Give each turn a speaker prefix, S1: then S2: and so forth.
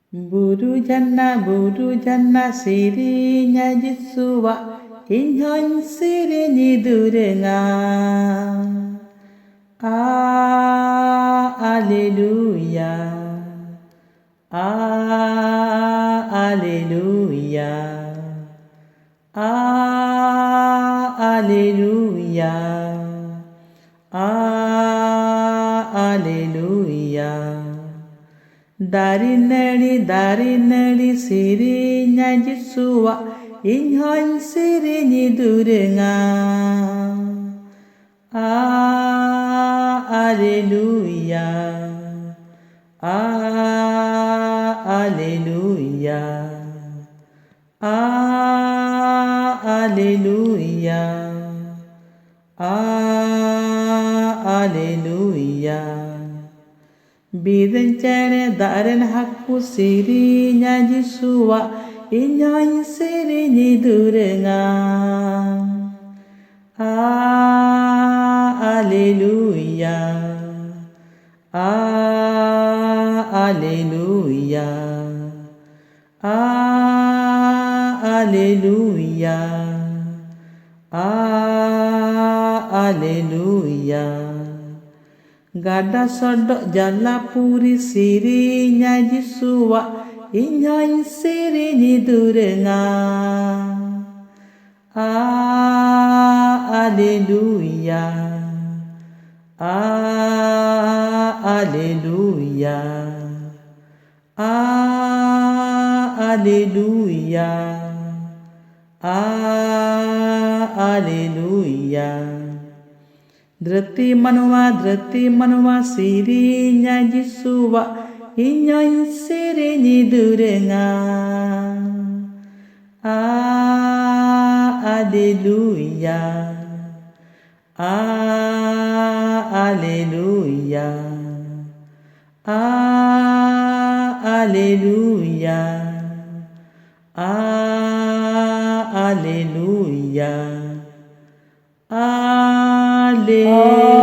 S1: Buru jana sirinya Yesuwa inyon sirinyi durenga. Alleluia. Alleluia. Alleluia. Alleluia. Dari nadi sirinya Yesuwa inyon sirinyi durenga. Alleluia. Alleluia. Alleluia. Alleluia. Birencana daran hakku sirinya Yesuwa inyon sirinyi durenga. Alleluia. Alleluia. Alleluia. Alleluia. Gada sodok jalapuri sirinya Yesuwa inyon sirinyi durenga. Alleluia. Alleluia. Alleluia. Alleluia. Drati manwa sirinya Yesuwa inyon sirinyi durenga. Alleluia. Alleluia. Alleluia. Alleluia. Alleluia.